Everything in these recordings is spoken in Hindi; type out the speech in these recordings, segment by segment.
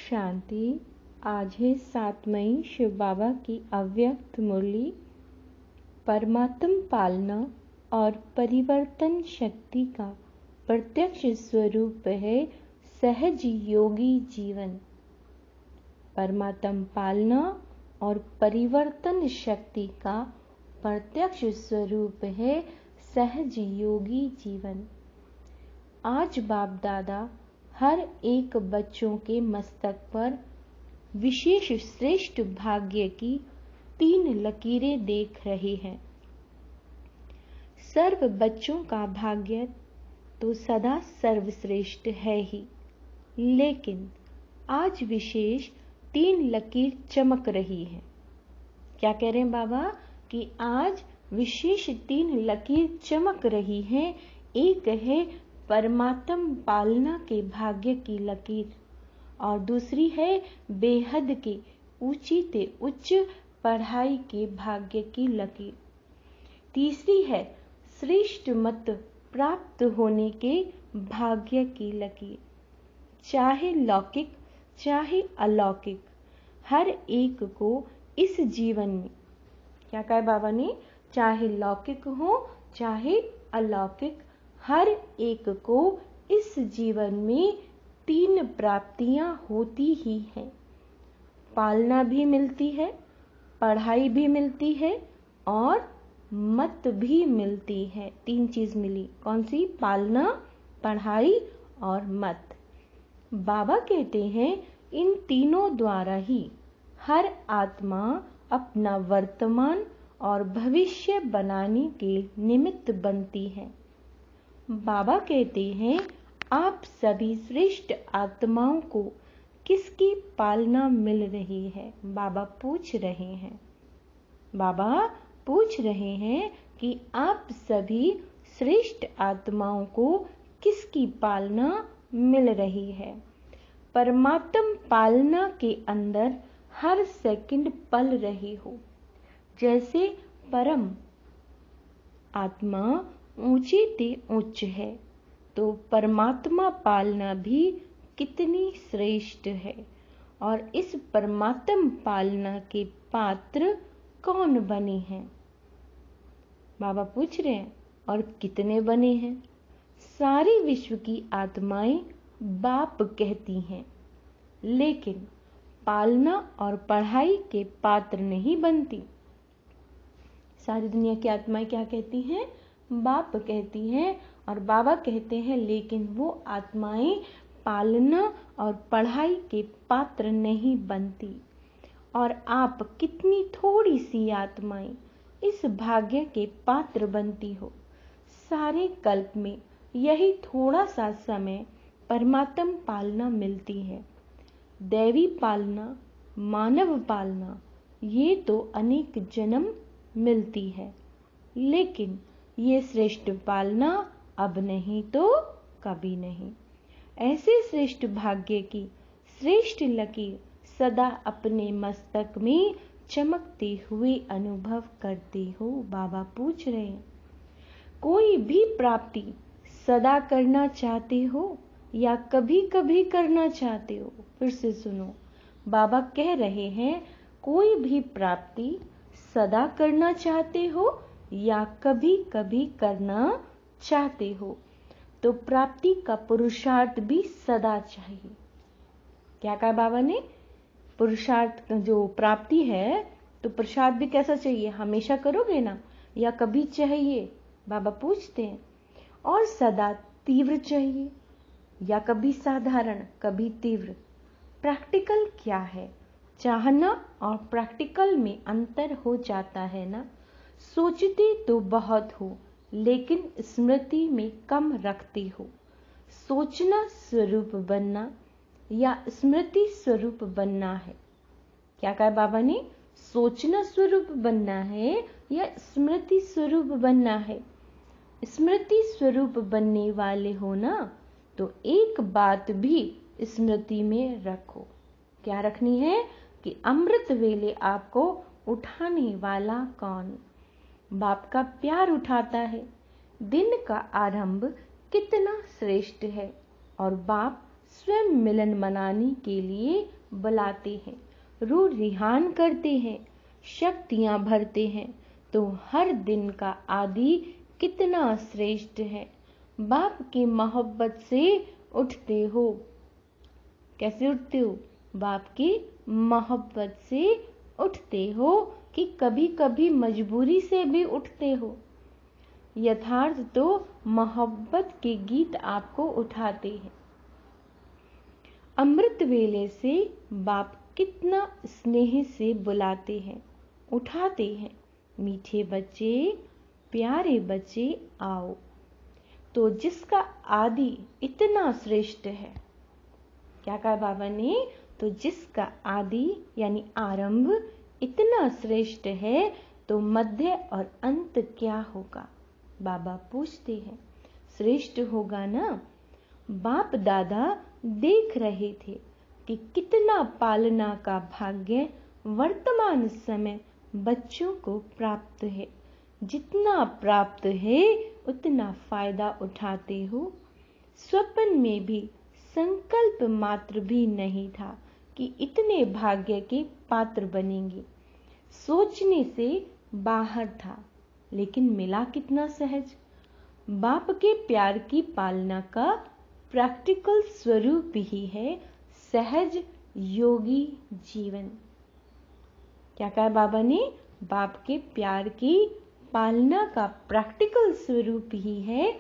शांति। आज है 7 मई शिव बाबा की अव्यक्त मुरली। परमात्म पालना और परिवर्तन शक्ति का प्रत्यक्ष स्वरूप है सहज योगी जीवन। परमात्म पालना और परिवर्तन शक्ति का प्रत्यक्ष स्वरूप है सहज योगी जीवन। आज बाप दादा हर एक बच्चों के मस्तक पर विशेष श्रेष्ठ भाग्य की 3 लकीरें देख रहे हैं। सर्व बच्चों का भाग्य तो सदा सर्वश्रेष्ठ है ही, लेकिन आज विशेष 3 लकीर चमक रही है। क्या कह रहे हैं बाबा कि आज विशेष 3 लकीर चमक रही है। एक है परमात्म पालना के भाग्य की लकीर और दूसरी है बेहद के ऊंची ते उच्च पढ़ाई के भाग्य की लकीर। तीसरी है श्रेष्ठ मत प्राप्त होने के भाग्य की लकीर। चाहे लौकिक चाहे अलौकिक, हर एक को इस जीवन में, क्या कहा बाबा ने, चाहे लौकिक हो चाहे अलौकिक, हर एक को इस जीवन में 3 प्राप्तियां होती ही हैं। पालना भी मिलती है, पढ़ाई भी मिलती है और मत भी मिलती है। 3 चीज मिली। कौन सी? पालना, पढ़ाई और मत। बाबा कहते हैं इन तीनों द्वारा ही हर आत्मा अपना वर्तमान और भविष्य बनाने के निमित्त बनती है। बाबा कहते हैं आप सभी श्रेष्ठ आत्माओं को किसकी पालना मिल रही है? बाबा पूछ रहे हैं। बाबा पूछ रहे हैं कि आप सभी श्रेष्ठ आत्माओं को किसकी पालना मिल रही है? परमात्म पालना के अंदर हर सेकंड पल रहे हो। जैसे परम आत्मा ऊंचे ते उच्च है, तो परमात्मा पालना भी कितनी श्रेष्ठ है। और इस परमात्म पालना के पात्र कौन बने हैं? बाबा पूछ रहे हैं। और कितने बने हैं? सारे विश्व की आत्माएं बाप कहती हैं, लेकिन पालना और पढ़ाई के पात्र नहीं बनती। सारी दुनिया की आत्माएं क्या कहती हैं? बाप कहती हैं। और बाबा कहते हैं लेकिन वो आत्माएं पालना और पढ़ाई के पात्र नहीं बनती। और आप कितनी थोड़ी सी आत्माएं इस भाग्य के पात्र बनती हो। सारे कल्प में यही थोड़ा सा समय परमात्म पालना मिलती है। दैवी पालना, मानव पालना, ये तो अनेक जन्म मिलती है, लेकिन ये श्रेष्ठ पालना अब नहीं तो कभी नहीं। ऐसे श्रेष्ठ भाग्य की श्रेष्ठ लकीर सदा अपने मस्तक में चमकते हुए अनुभव करते हो। बाबा पूछ रहे हैं कोई भी प्राप्ति सदा करना चाहते हो या कभी कभी करना चाहते हो? फिर से सुनो, बाबा कह रहे हैं कोई भी प्राप्ति सदा करना चाहते हो या कभी कभी करना चाहते हो, तो प्राप्ति का पुरुषार्थ भी सदा चाहिए। क्या कहा बाबा ने? पुरुषार्थ जो प्राप्ति है तो पुरुषार्थ भी कैसा चाहिए? हमेशा करोगे ना या कभी चाहिए? बाबा पूछते हैं। और सदा तीव्र चाहिए या कभी साधारण, कभी तीव्र? प्रैक्टिकल क्या है? चाहना और प्रैक्टिकल में अंतर हो जाता है ना। सोचते तो बहुत हो लेकिन स्मृति में कम रखते हो। सोचना स्वरूप बनना या स्मृति स्वरूप बनना है? क्या कहा बाबा ने? सोचना स्वरूप बनना है या स्मृति स्वरूप बनना है? स्मृति स्वरूप बनने वाले हो ना, तो एक बात भी स्मृति में रखो। क्या रखनी है? कि अमृत वेले आपको उठाने वाला कौन? बाप का प्यार उठाता है। दिन का आरंभ कितना श्रेष्ठ है और बाप स्वयं मिलन मनाने के लिए बुलाते हैं, रूह रिहान करते हैं, शक्तियां भरते हैं, तो हर दिन का आदि कितना श्रेष्ठ है। बाप की मोहब्बत से उठते हो। कैसे उठते हो? बाप की मोहब्बत से उठते हो कि कभी कभी मजबूरी से भी उठते हो? यथार्थ तो मोहब्बत के गीत आपको उठाते हैं। अमृत वेले से बाप कितना स्नेह से बुलाते हैं, उठाते हैं, मीठे बच्चे, प्यारे बच्चे आओ। तो जिसका आदि इतना श्रेष्ठ है, क्या कहा बाबा ने? तो जिसका आदि यानी आरंभ इतना श्रेष्ठ है, तो मध्य और अंत क्या होगा? बाबा पूछते हैं। श्रेष्ठ होगा ना। बाप दादा देख रहे थे कि कितना पालना का भाग्य वर्तमान समय बच्चों को प्राप्त है। जितना प्राप्त है उतना फायदा उठाते हो। स्वप्न में भी संकल्प मात्र भी नहीं था कि इतने भाग्य के पात्र बनेंगे। सोचने से बाहर था, लेकिन मिला कितना सहज। बाप के प्यार की पालना का प्रैक्टिकल स्वरूप ही है सहज योगी जीवन। क्या कहा बाबा ने? बाप के प्यार की पालना का प्रैक्टिकल स्वरूप ही है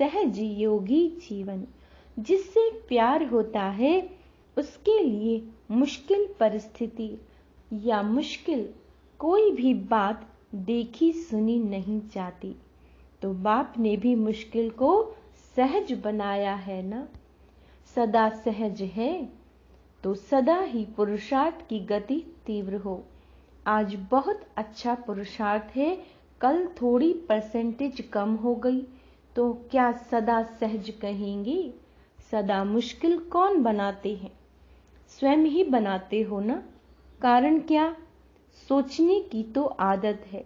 सहज योगी जीवन। जिससे प्यार होता है उसके लिए मुश्किल परिस्थिति या मुश्किल कोई भी बात देखी सुनी नहीं जाती। तो बाप ने भी मुश्किल को सहज बनाया है ना। सदा सहज है तो सदा ही पुरुषार्थ की गति तीव्र हो। आज बहुत अच्छा पुरुषार्थ है, कल थोड़ी परसेंटेज कम हो गई तो क्या सदा सहज कहेंगे? सदा मुश्किल कौन बनाते हैं? स्वयं ही बनाते हो ना। कारण क्या? सोचने की तो आदत है,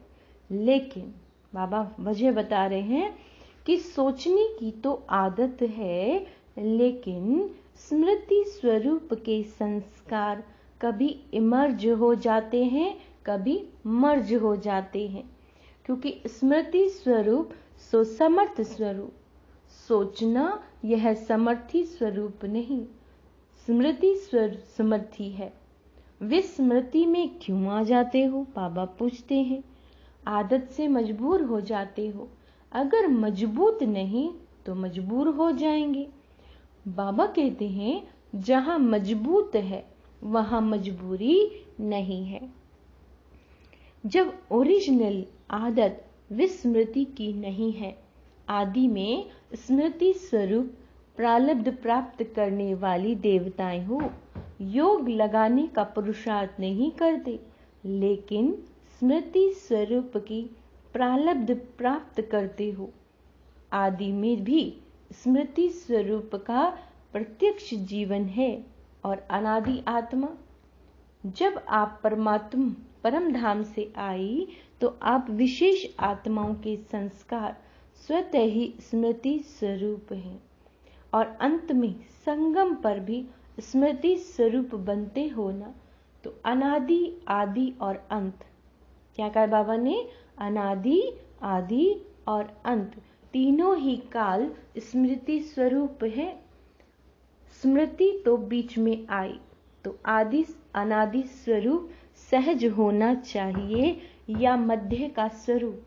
लेकिन बाबा वजह बता रहे हैं कि सोचने की तो आदत है, लेकिन स्मृति स्वरूप के संस्कार कभी इमर्ज हो जाते हैं, कभी मर्ज हो जाते हैं। क्योंकि स्मृति स्वरूप सो समर्थ स्वरूप, सोचना यह समर्थी स्वरूप नहीं, स्मृति समर्थी है। विस्मृति में क्यों आ जाते हो? बाबा पूछते हैं। आदत से मजबूर हो जाते हो। अगर मजबूत नहीं तो मजबूर हो जाएंगे। बाबा कहते हैं जहां मजबूत है वहां मजबूरी नहीं है। जब ओरिजिनल आदत विस्मृति की नहीं है, आदि में स्मृति स्वरूप प्रारब्ध प्राप्त करने वाली देवताएं हो, योग लगाने का पुरुषार्थ नहीं करते, लेकिन स्मृति स्वरूप की प्रारब्ध प्राप्त करते हो। आदि में भी स्मृति स्वरूप का प्रत्यक्ष जीवन है और अनादि आत्मा। जब आप परमात्मा परम धाम से आई तो आप विशेष आत्माओं के संस्कार स्वतः ही स्मृति स्वरूप हैं और अंत में संगम पर भी स्मृति स्वरूप बनते हो ना। तो अनादि, आदि और अंत, क्या कहा बाबा ने? अनादि, आदि और अंत तीनों ही काल स्मृति स्वरूप है। स्मृति तो बीच में आई तो आदि अनादि स्वरूप सहज होना चाहिए या मध्य का स्वरूप।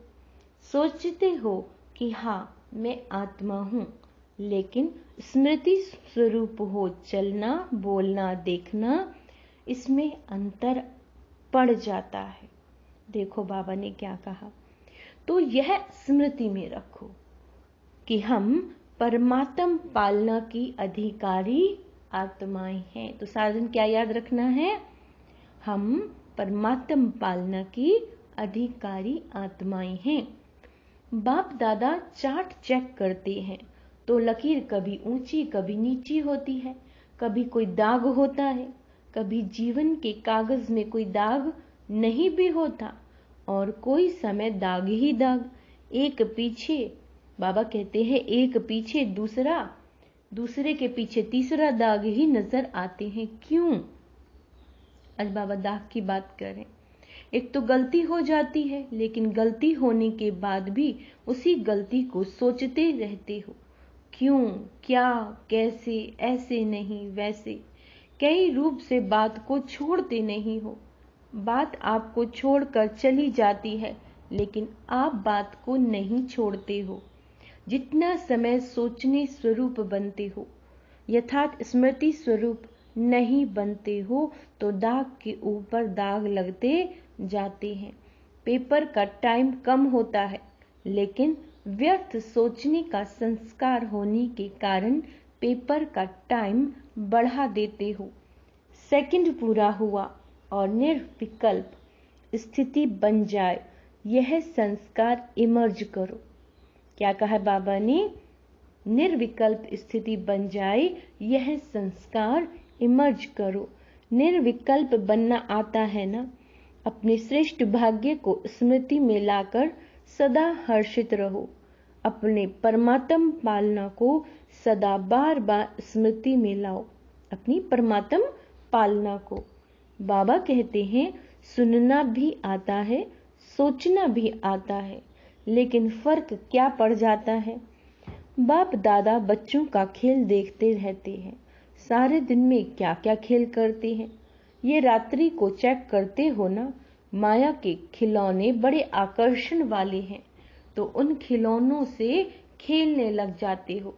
सोचते हो कि हाँ मैं आत्मा हूं, लेकिन स्मृति स्वरूप हो चलना, बोलना, देखना, इसमें अंतर पड़ जाता है। देखो बाबा ने क्या कहा। तो यह स्मृति में रखो कि हम परमात्म पालना की अधिकारी आत्माएं हैं। तो साधन क्या याद रखना है? हम परमात्म पालना की अधिकारी आत्माएं हैं। बाप दादा चार्ट चेक करते हैं तो लकीर कभी ऊंची कभी नीची होती है, कभी कोई दाग होता है, कभी जीवन के कागज में कोई दाग नहीं भी होता और कोई समय दाग ही दाग। एक पीछे, बाबा कहते हैं एक पीछे दूसरा, दूसरे के पीछे तीसरा दाग ही नजर आते हैं। क्यों? आज बाबा दाग की बात कर रहे हैं। एक तो गलती हो जाती है, लेकिन गलती होने के बाद भी उसी गलती को सोचते रहते हो, क्यों, क्या, कैसे, ऐसे नहीं वैसे, कई रूप से बात को छोड़ते नहीं हो। बात आपको छोड़कर चली जाती है, लेकिन आप बात को नहीं छोड़ते हो। जितना समय सोचने स्वरूप बनते हो, यथार्थ स्मृति स्वरूप नहीं बनते हो, तो दाग के ऊपर दाग लगते जाते हैं। पेपर का टाइम कम होता है, लेकिन व्यर्थ सोचने का संस्कार होने के कारण पेपर का टाइम बढ़ा देते हो। सेकंड पूरा हुआ और निर्विकल्प स्थिति बन जाए, यह संस्कार इमर्ज करो। क्या कहा बाबा ने? निर्विकल्प स्थिति बन जाए, यह संस्कार इमर्ज करो। निर्विकल्प बनना आता है ना? अपने श्रेष्ठ भाग्य को स्मृति में लाकर सदा हर्षित रहो। अपने परमात्म पालना को सदा बार बार स्मृति में लाओ। अपनी परमात्म पालना को बाबा कहते हैं, सुनना भी आता है, सोचना भी आता है, लेकिन फर्क क्या पड़ जाता है? बाप दादा बच्चों का खेल देखते रहते हैं। सारे दिन में क्या क्या खेल करते हैं, ये रात्रि को चेक करते हो ना। माया के खिलौने बड़े आकर्षण वाले हैं, तो उन खिलौनों से खेलने लग जाते हो।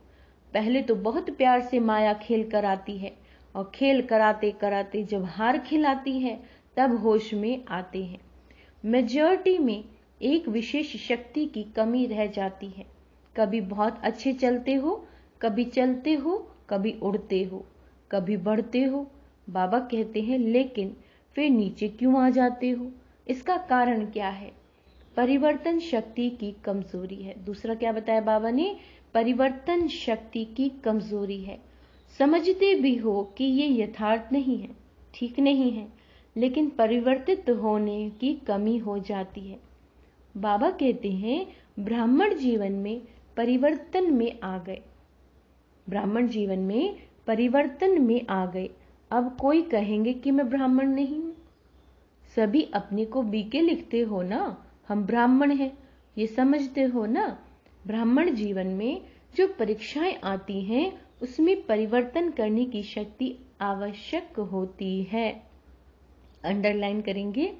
पहले तो बहुत प्यार से माया खेल कराती है, और खेल कराते कराते जब हार खिलाती है, तब होश में आते हैं। मेजॉरिटी में एक विशेष शक्ति की कमी रह जाती है। कभी बहुत अच्छे चलते हो, कभी चलते हो, कभी उड़ते हो, कभी बढ़ते हो। बाबा कहते हैं, लेकिन फिर नीचे क्यों आ जाते हो? इसका कारण क्या है? परिवर्तन शक्ति की कमजोरी है। दूसरा क्या बताया बाबा ने? परिवर्तन शक्ति की कमजोरी है। समझते भी हो कि ये यथार्थ नहीं है, ठीक नहीं है, लेकिन परिवर्तित होने की कमी हो जाती है। बाबा कहते हैं, ब्राह्मण जीवन में परिवर्तन में आ गए। ब्राह्मण जीवन में परिवर्तन में आ गए। अब कोई कहेंगे कि मैं ब्राह्मण नहीं हूं। सभी अपने को बीके लिखते हो ना, हम ब्राह्मण हैं, ये समझते हो ना। ब्राह्मण जीवन में जो परीक्षाएं आती हैं, उसमें परिवर्तन करने की शक्ति आवश्यक होती है। अंडरलाइन करेंगे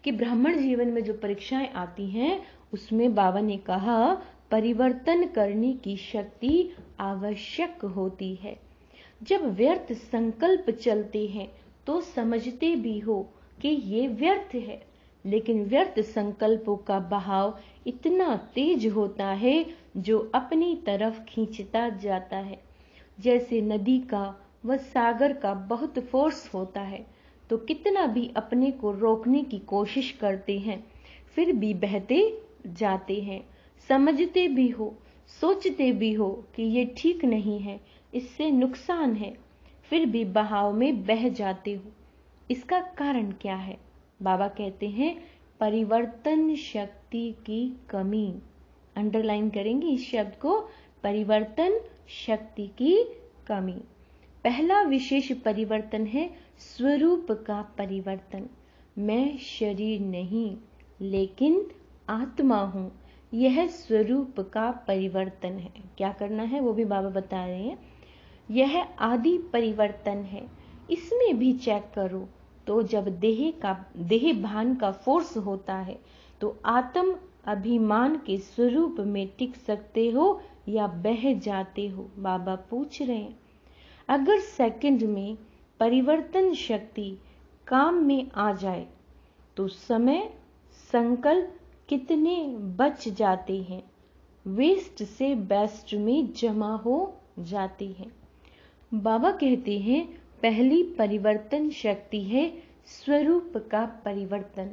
कि ब्राह्मण जीवन में जो परीक्षाएं आती हैं, उसमें बाबा ने कहा परिवर्तन करने की शक्ति आवश्यक होती है। जब व्यर्थ संकल्प चलते हैं, तो समझते भी हो कि ये व्यर्थ है, लेकिन व्यर्थ संकल्पों का बहाव इतना तेज होता है, जो अपनी तरफ खींचता जाता है। जैसे नदी का व सागर का बहुत फोर्स होता है, तो कितना भी अपने को रोकने की कोशिश करते हैं, फिर भी बहते जाते हैं। समझते भी हो, सोचते भी हो कि ये ठीक नहीं है, इससे नुकसान है, फिर भी बहाव में बह जाते हो। इसका कारण क्या है? बाबा कहते हैं, परिवर्तन शक्ति की कमी। अंडरलाइन करेंगे इस शब्द को, परिवर्तन शक्ति की कमी। पहला विशेष परिवर्तन है स्वरूप का परिवर्तन। मैं शरीर नहीं, लेकिन आत्मा हूं। यह स्वरूप का परिवर्तन है। क्या करना है वो भी बाबा बता रहे हैं। यह आदि परिवर्तन है। इसमें भी चेक करो, तो जब देह भान का फोर्स होता है, तो आत्म अभिमान के स्वरूप में टिक सकते हो या बह जाते हो? बाबा पूछ रहे हैं। अगर सेकंड में परिवर्तन शक्ति काम में आ जाए, तो समय संकल्प कितने बच जाते हैं, वेस्ट से बेस्ट में जमा हो जाते हैं। बाबा कहते हैं, पहली परिवर्तन शक्ति है स्वरूप का परिवर्तन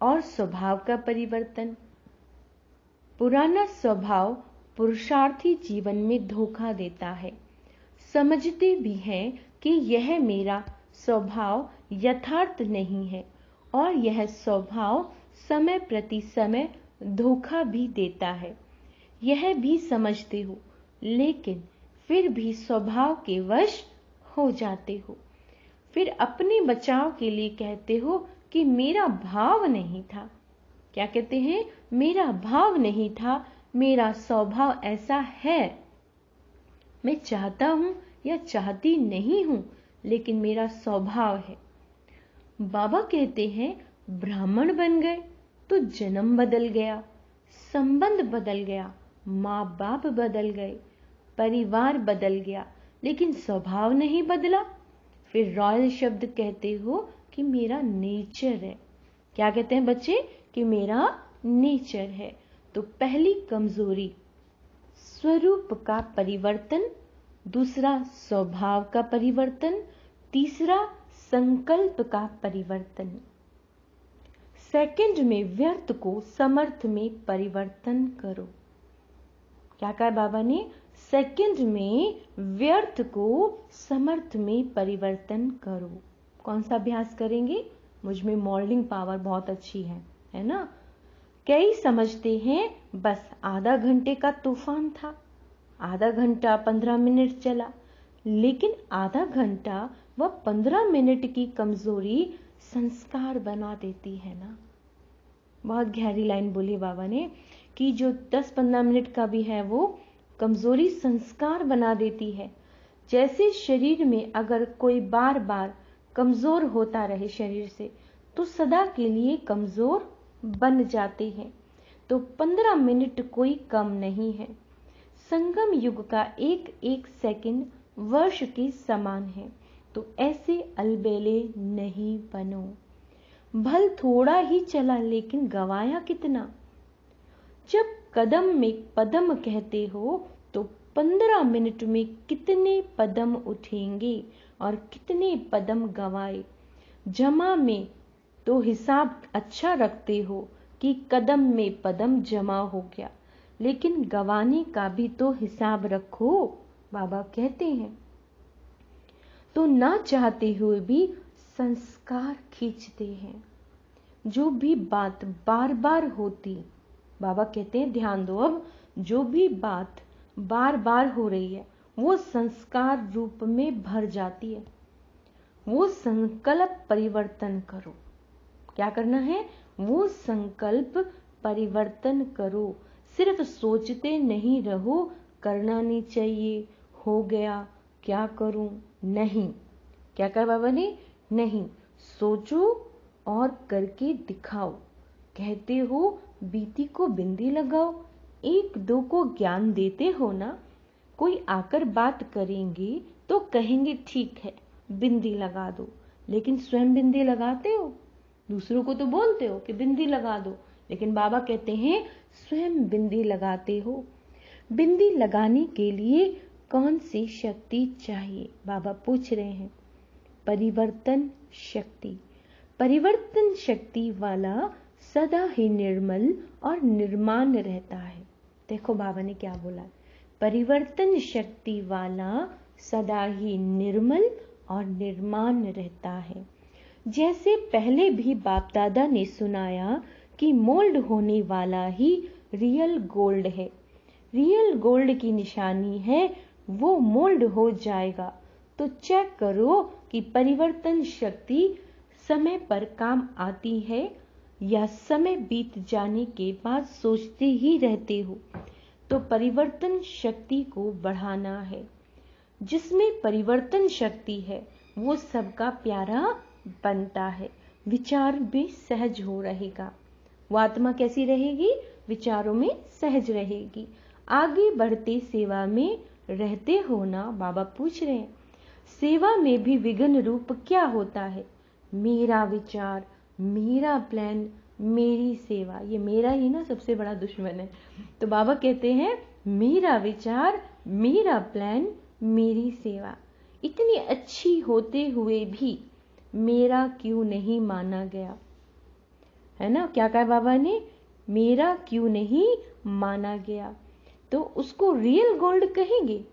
और स्वभाव का परिवर्तन। पुराना स्वभाव पुरुषार्थी जीवन में धोखा देता है। समझते भी हैं कि यह मेरा स्वभाव यथार्थ नहीं है, और यह स्वभाव समय प्रति समय धोखा भी देता है। यह भी समझते हो, लेकिन फिर भी स्वभाव के वश हो जाते हो। फिर अपने बचाव के लिए कहते हो कि मेरा भाव नहीं था। क्या कहते हैं? मेरा भाव नहीं था, मेरा स्वभाव ऐसा है। मैं चाहता हूं या चाहती नहीं हूं, लेकिन मेरा स्वभाव है। बाबा कहते हैं ब्राह्मण बन गए तो जन्म बदल गया, संबंध बदल गया, माँ बाप बदल गए, परिवार बदल गया, लेकिन स्वभाव नहीं बदला। फिर रॉयल शब्द कहते हो कि मेरा नेचर है। क्या कहते हैं बच्चे? कि मेरा नेचर है। तो पहली कमजोरी स्वरूप का परिवर्तन, दूसरा स्वभाव का परिवर्तन, तीसरा संकल्प का परिवर्तन। सेकंड में व्यर्थ को समर्थ में परिवर्तन करो। क्या कहा बाबा ने? सेकंड में व्यर्थ को समर्थ में परिवर्तन करो। कौन सा अभ्यास करेंगे? मुझ में मोल्डिंग पावर बहुत अच्छी है ना? कई समझते हैं बस आधा घंटे का तूफान था, आधा घंटा 15 मिनट चला, लेकिन आधा घंटा व 15 मिनट की कमजोरी संस्कार बना देती है ना। बहुत गहरी लाइन बोली बाबा ने कि जो 10-15 मिनट का भी है वो कमजोरी संस्कार बना देती है। जैसे शरीर में अगर कोई बार बार कमजोर होता रहे शरीर से, तो सदा के लिए कमजोर बन जाते हैं। तो 15 मिनट कोई कम नहीं है। संगम युग का एक एक सेकंड वर्ष के समान है। तो ऐसे अलबेले नहीं बनो। भल थोड़ा ही चला, लेकिन गवाया कितना। जब कदम में पदम कहते हो तो 15 मिनट में कितने पदम उठेंगे और कितने पदम गवाए। जमा में तो हिसाब अच्छा रखते हो कि कदम में पदम जमा हो गया, लेकिन गवाने का भी तो हिसाब रखो, बाबा कहते हैं। तो ना चाहते हुए भी संस्कार खींचते हैं। जो भी बात बार बार होती, बाबा कहते हैं ध्यान दो, अब जो भी बात बार बार हो रही है वो संस्कार रूप में भर जाती है। वो संकल्प परिवर्तन करो। क्या करना है? वो संकल्प परिवर्तन करो। सिर्फ सोचते नहीं रहो, करना नहीं चाहिए, हो गया, क्या करूं, नहीं। क्या कहा बाबा ने? नहीं, सोचो और करके दिखाओ। कहते हो बीती को बिंदी लगाओ, एक दो को ज्ञान देते हो ना। कोई आकर बात करेंगे तो कहेंगे ठीक है बिंदी लगा दो, लेकिन स्वयं बिंदी लगाते हो? दूसरों को तो बोलते हो कि बिंदी लगा दो, लेकिन बाबा कहते हैं स्वयं बिंदी लगाते हो। बिंदी लगाने के लिए कौन सी शक्ति चाहिए? बाबा पूछ रहे हैं। परिवर्तन शक्ति। परिवर्तन शक्ति वाला सदा ही निर्मल और निर्माण रहता है। देखो बाबा ने क्या बोला, परिवर्तन शक्ति वाला सदा ही निर्मल और निर्माण रहता है। जैसे पहले भी बाप दादा ने सुनाया कि मोल्ड होने वाला ही रियल गोल्ड है। रियल गोल्ड की निशानी है वो मोल्ड हो जाएगा। तो चेक करो कि परिवर्तन शक्ति समय पर काम आती है या समय बीत जाने के बाद सोचते ही रहते हो। तो परिवर्तन शक्ति को बढ़ाना है। जिसमें परिवर्तन शक्ति है वो सबका प्यारा बनता है। विचार भी सहज हो रहेगा। वो आत्मा कैसी रहेगी? विचारों में सहज रहेगी। आगे बढ़ते सेवा में रहते हो ना। बाबा पूछ रहे हैं सेवा में भी विघ्न रूप क्या होता है? मेरा विचार, मेरा प्लान, मेरी सेवा। ये मेरा ही ना सबसे बड़ा दुश्मन है। तो बाबा कहते हैं मेरा विचार, मेरा प्लान, मेरी सेवा। इतनी अच्छी होते हुए भी मेरा क्यों नहीं माना गया? है ना? क्या कहा बाबा ने? मेरा क्यों नहीं माना गया? तो उसको रियल गोल्ड कहेंगे।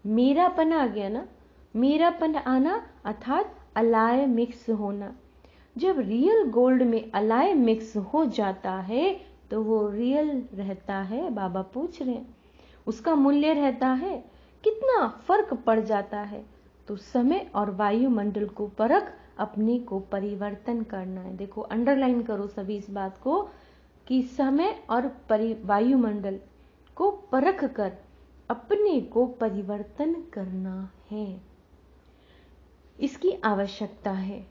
मेरापन आ गया ना। मेरापन आना अर्थात अलाय मिक्स होना। जब रियल गोल्ड में अलाय मिक्स हो जाता है तो वो रियल रहता है। बाबा पूछ रहे हैं उसका मूल्य रहता है। कितना फर्क पड़ जाता है। तो समय और वायुमंडल को परख अपने को परिवर्तन करना है। देखो अंडरलाइन करो सभी इस बात को कि समय और वायुमंडल को परख कर अपने को परिवर्तन करना है, इसकी आवश्यकता है।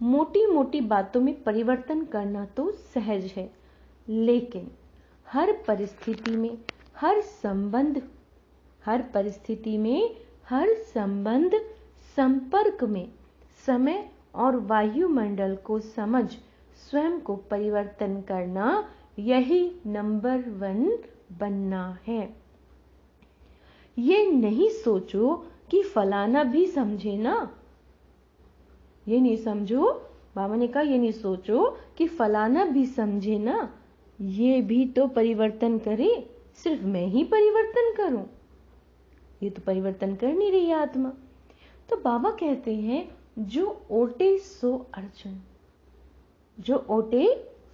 मोटी मोटी बातों में परिवर्तन करना तो सहज है, लेकिन हर परिस्थिति में हर संबंध संपर्क में समय और वायुमंडल को समझ स्वयं को परिवर्तन करना, यही नंबर 1 बनना है। ये नहीं सोचो कि फलाना भी समझे ना, ये नहीं समझो, बाबा ने कहा ये नहीं सोचो कि फलाना भी समझे ना, ये भी तो परिवर्तन करे, सिर्फ मैं ही परिवर्तन करूं, ये तो परिवर्तन कर नहीं रही आत्मा। तो बाबा कहते हैं जो ओटे सो अर्जुन, जो ओटे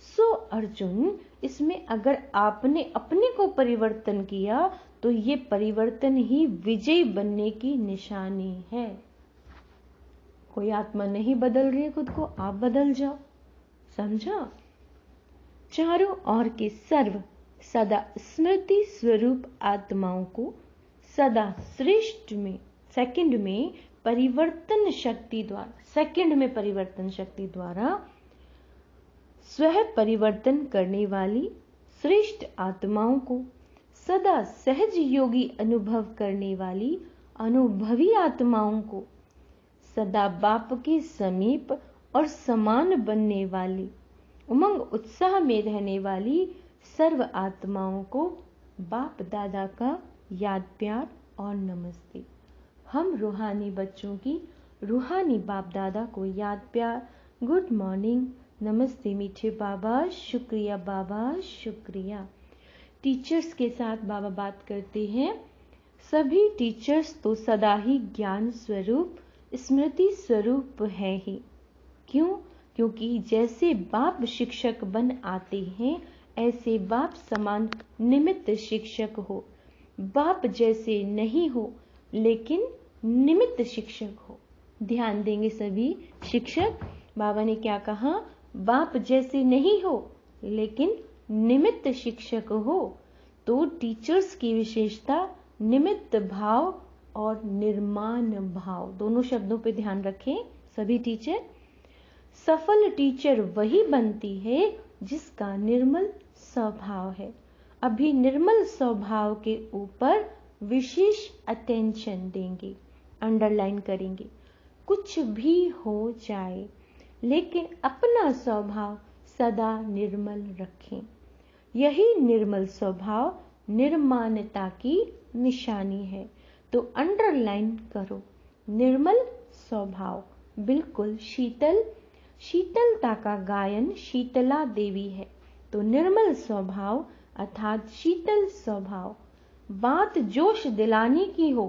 सो अर्जुन, इसमें अगर आपने अपने को परिवर्तन किया तो ये परिवर्तन ही विजय बनने की निशानी है। कोई आत्मा नहीं बदल रही है खुद को, आप बदल जाओ, समझा। चारों ओर के सर्व सदा स्मृति स्वरूप आत्माओं को सदा श्रेष्ठ में सेकंड में परिवर्तन शक्ति द्वारा स्वयं परिवर्तन करने वाली श्रेष्ठ आत्माओं को सदा सहज योगी अनुभव करने वाली अनुभवी आत्माओं को सदा बाप के समीप और समान बनने वाली उमंग उत्साह में रहने वाली सर्व आत्माओं को बाप दादा का याद प्यार और नमस्ते। हम रूहानी बच्चों की रूहानी बाप दादा को याद प्यार, गुड मॉर्निंग, नमस्ते मीठे बाबा, शुक्रिया बाबा, शुक्रिया। टीचर्स के साथ बाबा बात करते हैं। सभी टीचर्स तो सदा ही ज्ञान स्वरूप स्मृति स्वरूप है ही। क्यों? क्योंकि जैसे बाप शिक्षक बन आते हैं ऐसे बाप समान निमित्त शिक्षक हो। बाप जैसे नहीं हो लेकिन निमित्त शिक्षक हो। ध्यान देंगे सभी शिक्षक, बाबा ने क्या कहा, बाप जैसे नहीं हो लेकिन निमित्त शिक्षक हो। तो टीचर्स की विशेषता निमित्त भाव और निर्माण भाव, दोनों शब्दों पे ध्यान रखें सभी टीचर। सफल टीचर वही बनती है जिसका निर्मल स्वभाव है। अभी निर्मल स्वभाव के ऊपर विशेष अटेंशन देंगे, अंडरलाइन करेंगे। कुछ भी हो जाए लेकिन अपना स्वभाव सदा निर्मल रखें। यही निर्मल स्वभाव निर्माणता की निशानी है। तो अंडरलाइन करो, निर्मल स्वभाव बिल्कुल शीतल, शीतलता का गायन शीतला देवी है। तो निर्मल स्वभाव अर्थात शीतल स्वभाव। बात जोश दिलाने की हो,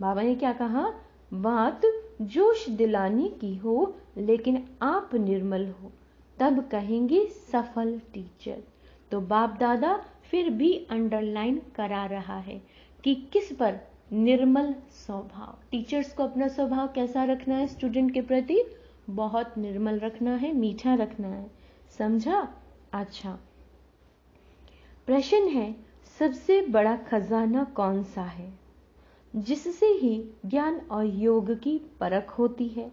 बाबा ने क्या कहा, बात जोश दिलाने की हो लेकिन आप निर्मल हो, तब कहेंगे सफल टीचर। तो बाप दादा फिर भी अंडरलाइन करा रहा है कि किस पर, निर्मल स्वभाव। टीचर्स को अपना स्वभाव कैसा रखना है स्टूडेंट के प्रति, बहुत निर्मल रखना है, मीठा रखना है, समझा। अच्छा, प्रश्न है सबसे बड़ा खजाना कौन सा है जिससे ही ज्ञान और योग की परख होती है।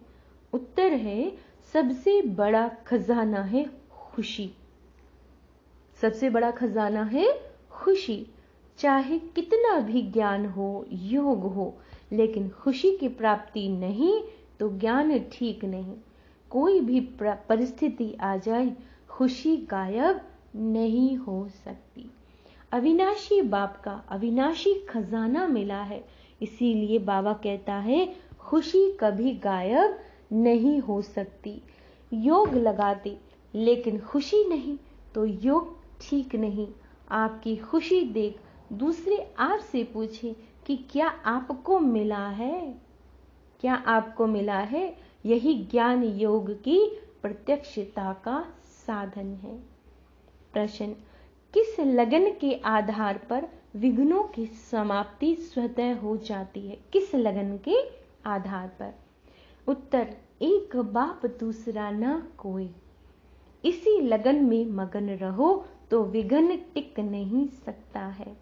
उत्तर है सबसे बड़ा खजाना है खुशी। सबसे बड़ा खजाना है खुशी। चाहे कितना भी ज्ञान हो, योग हो, लेकिन खुशी की प्राप्ति नहीं तो ज्ञान ठीक नहीं। कोई भी परिस्थिति आ जाए, खुशी गायब नहीं हो सकती। अविनाशी बाप का अविनाशी खजाना मिला है, इसीलिए बाबा कहता है खुशी कभी गायब नहीं हो सकती। योग लगाते लेकिन खुशी नहीं तो योग ठीक नहीं। आपकी खुशी देख दूसरे आपसे पूछे कि क्या आपको मिला है, क्या आपको मिला है। यही ज्ञान योग की प्रत्यक्षता का साधन है। प्रश्न, किस लगन के आधार पर विघ्नों की समाप्ति स्वतः हो जाती है। किस लगन के आधार पर? उत्तर, एक बाप दूसरा न कोई। इसी लगन में मगन रहो तो विघ्न टिक नहीं सकता है।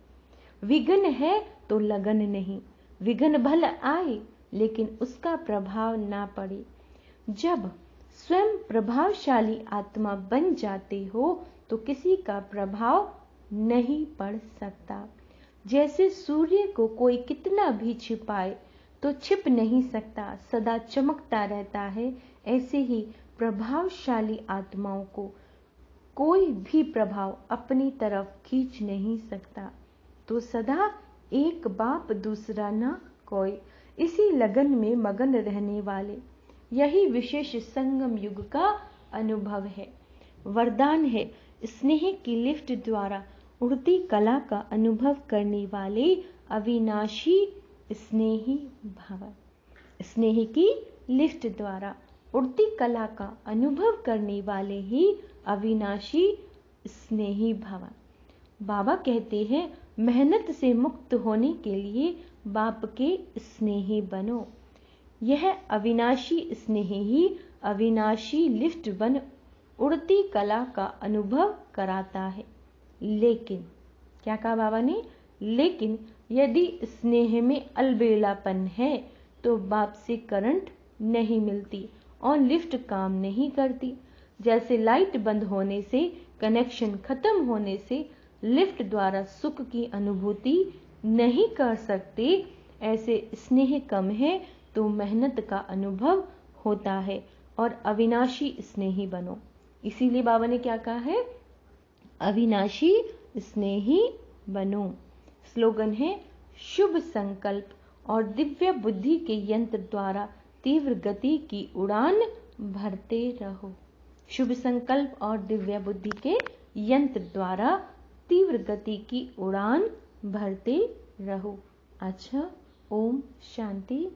विघ्न है तो लगन नहीं। विघ्न भल आए लेकिन उसका प्रभाव ना पड़े। जब स्वयं प्रभावशाली आत्मा बन जाते हो तो किसी का प्रभाव नहीं पड़ सकता। जैसे सूर्य को कोई कितना भी छिपाए तो छिप नहीं सकता, सदा चमकता रहता है। ऐसे ही प्रभावशाली आत्माओं को कोई भी प्रभाव अपनी तरफ खींच नहीं सकता। तो सदा एक बाप दूसरा न कोई, इसी लगन में मगन रहने वाले, यही विशेष संगम युग का अनुभव है। वरदान है, स्नेह की लिफ्ट द्वारा उड़ती कला का अनुभव करने वाले अविनाशी स्नेही भव। स्नेह की लिफ्ट द्वारा उड़ती कला का अनुभव करने वाले ही अविनाशी स्नेही भव। बाबा कहते हैं, मेहनत से मुक्त होने के लिए बाप के स्नेही बनो। यह अविनाशी स्नेह ही अविनाशी लिफ्ट बन उड़ती कला का अनुभव कराता है। लेकिन क्या कहा बाबा ने? लेकिन यदि स्नेह में अलबेलापन है तो बाप से करंट नहीं मिलती और लिफ्ट काम नहीं करती। जैसे लाइट बंद होने से, कनेक्शन खत्म होने से लिफ्ट द्वारा सुख की अनुभूति नहीं कर सकते, ऐसे स्नेह कम है तो मेहनत का अनुभव होता है। और अविनाशी स्नेही बनो। इसीलिए बाबा ने क्या कहा है? अविनाशी स्नेही बनो। स्लोगन है, शुभ संकल्प और दिव्य बुद्धि के यंत्र द्वारा तीव्र गति की उड़ान भरते रहो। शुभ संकल्प और दिव्य बुद्धि के यंत्र द्वारा तीव्र गति की उड़ान भरते रहो। अच्छा, ओम शांति।